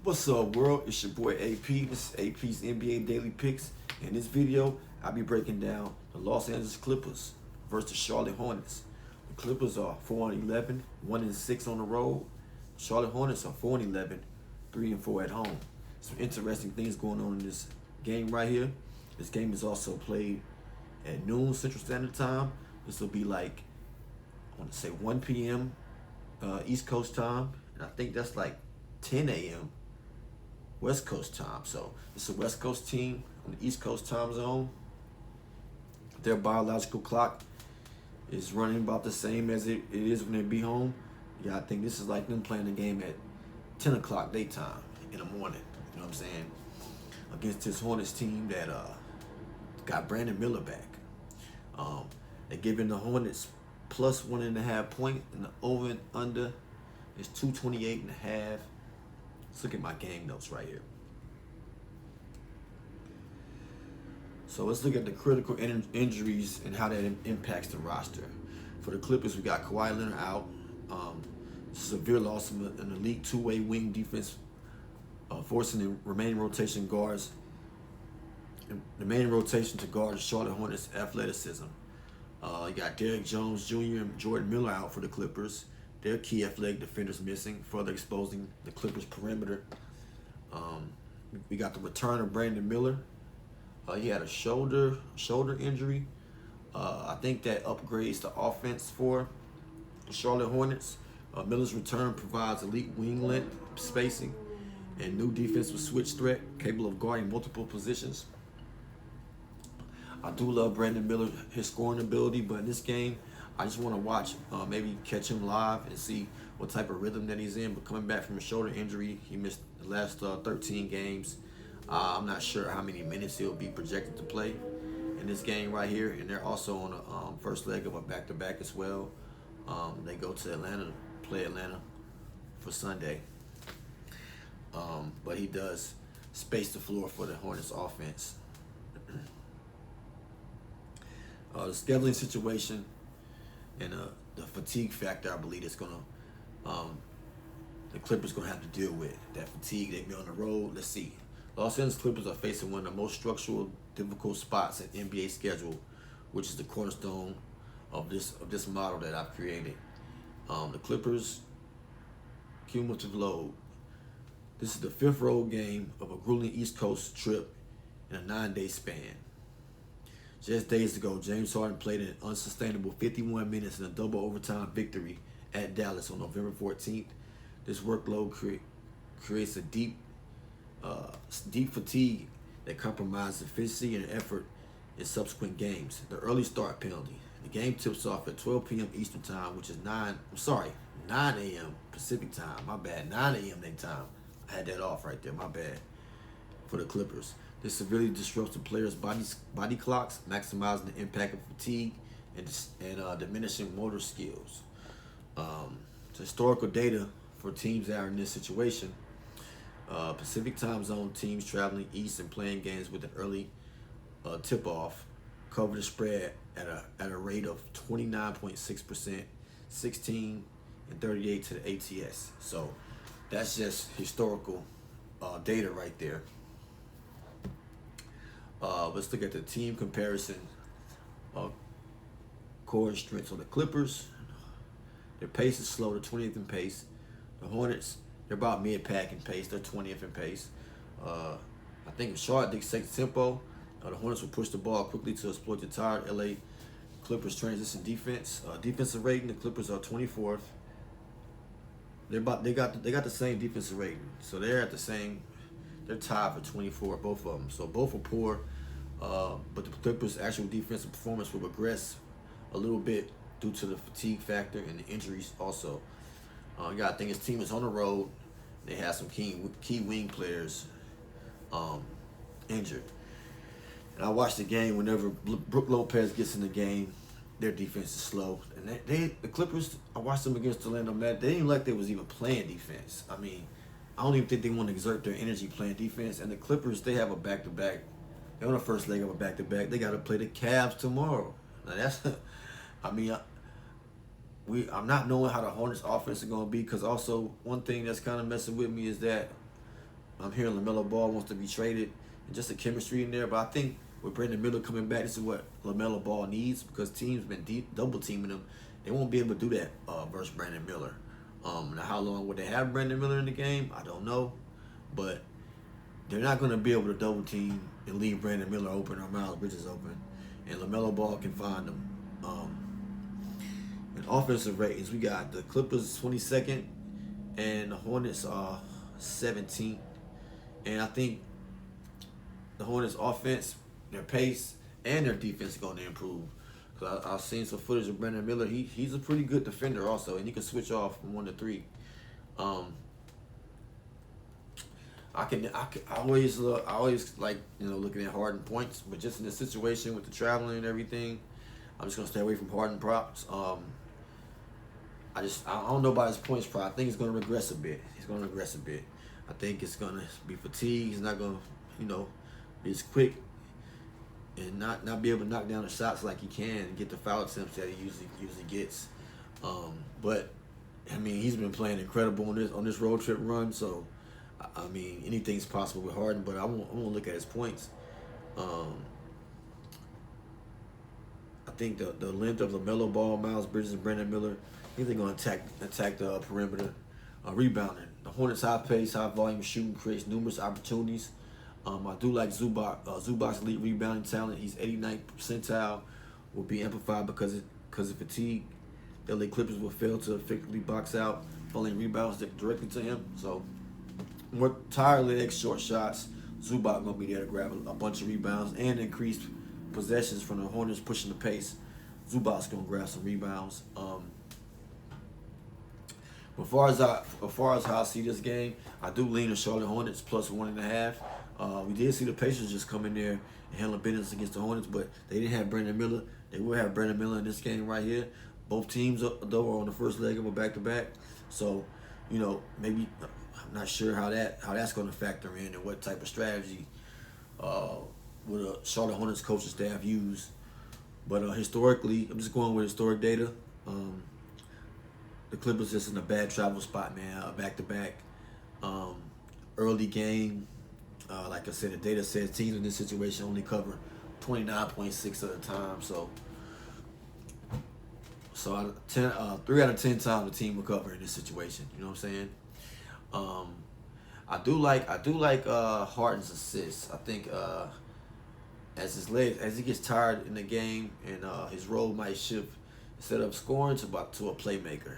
What's up, world? It's your boy AP. This is AP's NBA Daily Picks. In this video, I'll be breaking down the Los Angeles Clippers versus the Charlotte Hornets. The Clippers are 4-11, 1-6 on the road. Charlotte Hornets are 4-11, 3-4 at home. Some interesting things going on in this game right here. This game is also played at noon Central Standard Time. This will be like, I want to say 1 p.m. East Coast time, and I think that's like 10 a.m. West Coast time. So it's a West Coast team on the East Coast time zone. Their biological clock is running about the same as it is when they be home. Yeah, I think this is like them playing the game at 10 o'clock daytime in the morning. You know what I'm saying? Against this Hornets team that got Brandon Miller back. They're giving the Hornets plus 1.5 points, and the over and under is 228.5. Let's look at my game notes right here. So let's look at the critical injuries and how that impacts the roster. For the Clippers, we got Kawhi Leonard out. Severe loss of an elite two-way wing defense, forcing the remaining rotation guards. The main rotation to guard the Charlotte Hornets' athleticism. You got Derrick Jones Jr. and Jordan Miller out for the Clippers. Their key athletic defenders missing, further exposing the Clippers' perimeter. We got the return of Brandon Miller. He had a shoulder injury. I think that upgrades the offense for the Charlotte Hornets. Miller's return provides elite wing length, spacing, and new defensive switch threat capable of guarding multiple positions. I do love Brandon Miller, his scoring ability, but in this game, I just want to watch, maybe catch him live and see what type of rhythm that he's in. But coming back from a shoulder injury, he missed the last 13 games. I'm not sure how many minutes he'll be projected to play in this game right here. And they're also on the first leg of a back-to-back as well. They go to Atlanta to play Atlanta for Sunday. But he does space the floor for the Hornets offense. The scheduling situation and the fatigue factor, I believe, is the Clippers gonna have to deal with that fatigue. They've been on the road. Let's see. Los Angeles Clippers are facing one of the most structural, difficult spots in NBA schedule, which is the cornerstone of this model that I've created. The Clippers cumulative load. This is the 5th road game of a grueling East Coast trip in a 9-day span. Just days ago, James Harden played an unsustainable 51 minutes in a double overtime victory at Dallas on November 14th. This workload creates a deep fatigue that compromises efficiency and effort in subsequent games. The early start penalty. The game tips off at 12 p.m. Eastern Time, which is 9 a.m. Pacific Time. My bad, 9 a.m. their time. I had that off right there, my bad, for the Clippers. This severely disrupts the players' body clocks, maximizing the impact of fatigue and diminishing motor skills. Historical data for teams that are in this situation. Pacific time zone teams traveling east and playing games with an early tip-off cover the spread at a rate of 29.6%, 16 and 38 to the ATS. So that's just historical data right there. Let's look at the team comparison. Core strengths on the Clippers. Their pace is slow. They're 20th in pace. The Hornets, they're about mid-pack in pace. They're 20th in pace. I think if Charlotte dictates tempo, the Hornets will push the ball quickly to exploit the tired LA Clippers transition defense. Defensive rating, the Clippers are 24th. They got the same defensive rating, so they're at the same. They're tied for 24, both of them. So both are poor, but the Clippers' actual defensive performance will regress a little bit due to the fatigue factor and the injuries also. You got to think his team is on the road. They have some key wing players injured. And I watched the game whenever Brook Lopez gets in the game. Their defense is slow. And the Clippers, I watched them against Orlando Magic. They didn't like they was even playing defense. I mean, I don't even think they want to exert their energy playing defense. And the Clippers, they have a back-to-back. They're on the first leg of a back-to-back. They got to play the Cavs tomorrow. Now that's, I mean, I'm not knowing how the Hornets offense is going to be, because also one thing that's kind of messing with me is that I'm hearing LaMelo Ball wants to be traded, and just the chemistry in there. But I think with Brandon Miller coming back, this is what LaMelo Ball needs because teams been double teaming him. They won't be able to do that versus Brandon Miller. Now how long would they have Brandon Miller in the game? I don't know, but they're not going to be able to double team and leave Brandon Miller open or Miles Bridges open, and LaMelo Ball can find them. In offensive ratings, we got the Clippers 22nd and the Hornets are 17th. And I think the Hornets' offense, their pace, and their defense is going to improve. Cause I've seen some footage of Brandon Miller. He's a pretty good defender also, and he can switch off from 1 to 3. I always like looking at Harden points, but just in this situation with the traveling and everything, I'm just gonna stay away from Harden props. I don't know about his points prop. I think he's gonna regress a bit. I think it's gonna be fatigue. He's not gonna be as quick and not be able to knock down the shots like he can and get the foul attempts that he usually gets. But I mean, he's been playing incredible on this road trip run. So I mean, anything's possible with Harden. But I won't look at his points. I think the length of LaMelo Ball, Miles Bridges, and Brandon Miller, I think they're going to attack the perimeter. Rebounding. The Hornets' high pace, high volume shooting creates numerous opportunities. I do like Zubac. Zubac's elite rebounding talent. He's 89th percentile. Will be amplified because of fatigue. The LA Clippers will fail to effectively box out, falling rebounds directly to him. So, more tired legs, short shots. Zubac gonna be there to grab a bunch of rebounds and increase possessions from the Hornets pushing the pace. Zubac's gonna grab some rebounds. As far as how I see this game, I do lean the Charlotte Hornets plus 1.5. We did see the Pacers just come in there and handle business against the Hornets, but they didn't have Brandon Miller. They will have Brandon Miller in this game right here. Both teams, though, are on the first leg of a back-to-back. So, maybe I'm not sure how that's going to factor in and what type of strategy will the Charlotte Hornets coaching staff use. But historically, I'm just going with historic data. The Clippers just in a bad travel spot, man. Back-to-back. Early game. Like I said, the data says teams in this situation only cover 29.6 of the time. So 3 out of 10 times the team will cover in this situation. You know what I'm saying? I do like Harden's assists. I think as he gets tired in the game and his role might shift instead of scoring to a playmaker.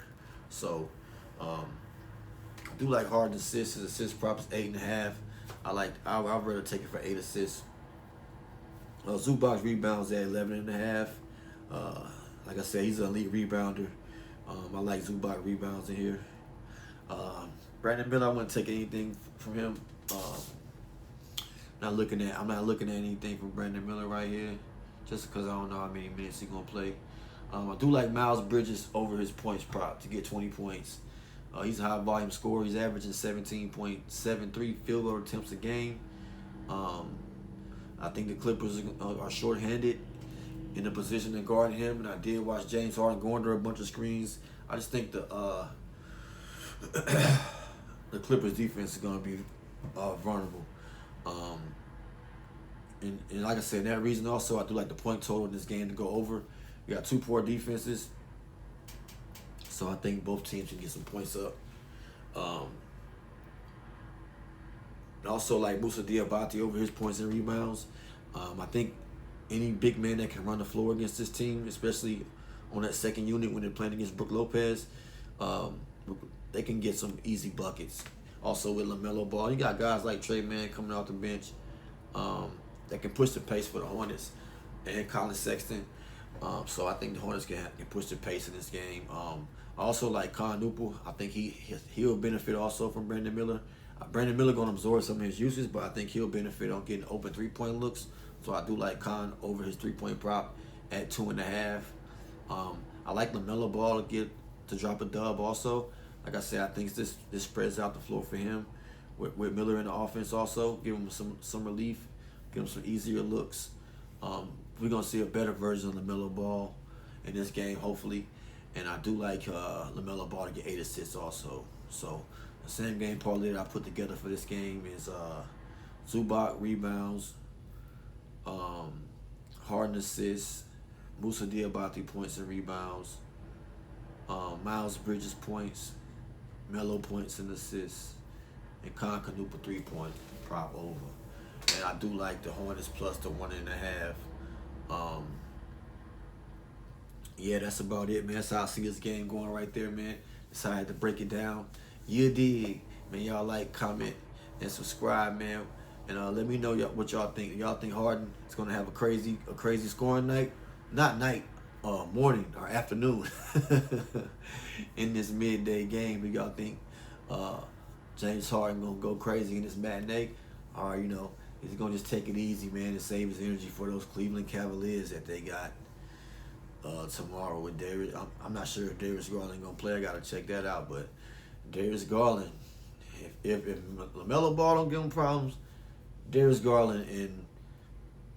So I do like Harden's assists. His assist prop is 8.5. I'd rather take it for 8 assists. Zubac's rebounds at 11.5. Like I said, he's an elite rebounder. I like Zubac rebounds in here. Brandon Miller, I wouldn't take anything from him. I'm not looking at anything from Brandon Miller right here, just because I don't know how many minutes he's gonna play. I do like Miles Bridges over his points prop to get 20 points. He's a high volume scorer. He's averaging 17.73 field goal attempts a game. I think the Clippers are shorthanded in the position to guard him, and I did watch James Harden go under a bunch of screens. I just think the Clippers defense is going to be vulnerable. And like I said, that reason also, I do like the point total in this game to go over. You got 2 poor defenses, so I think both teams can get some points up. And also like Musa Diabate over his points and rebounds. I think any big man that can run the floor against this team, especially on that second unit when they're playing against Brook Lopez, they can get some easy buckets. Also with LaMelo Ball, you got guys like Trey Mann coming off the bench that can push the pace for the Hornets, and Colin Sexton. So I think the Hornets can push the pace in this game. I also like Con Newpel. I think he'll benefit also from Brandon Miller. Brandon Miller going to absorb some of his uses, but I think he'll benefit on getting open 3-point looks. So I do like Con over his 3-point prop at 2.5. I like LaMelo Ball to drop a dub also. Like I said, I think this spreads out the floor for him with Miller in the offense also. Give him some relief, give him some easier looks. We're going to see a better version of LaMelo Ball in this game, hopefully. And I do like LaMelo Ball to get 8 assists also. So The same game parlay that I put together for this game is Zubac rebounds, Harden assists, Musa Diabate points and rebounds, Miles Bridges points, Melo points and assists, and Con Canupa 3-point prop over. And I do like the Hornets plus the 1.5. Yeah, that's about it, man. That's how I see this game going right there, man. That's how I had to break it down. You dig, man. Y'all like, comment, and subscribe, man. And let me know what y'all think. Y'all think Harden is gonna have a crazy scoring night? Not night, morning or afternoon in this midday game. Do y'all think James Harden gonna go crazy in this matinee, or he's gonna just take it easy, man, and save his energy for those Cleveland Cavaliers that they got tomorrow with Darius? I'm not sure if Darius Garland gonna play. I gotta check that out. But Darius Garland, if LaMelo Ball don't give him problems, Darius Garland and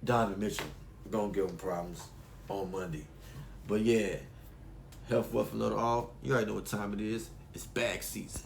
Donovan Mitchell are gonna give him problems on Monday. But yeah, health, wealth, and little all. You already know what time it is. It's bag season.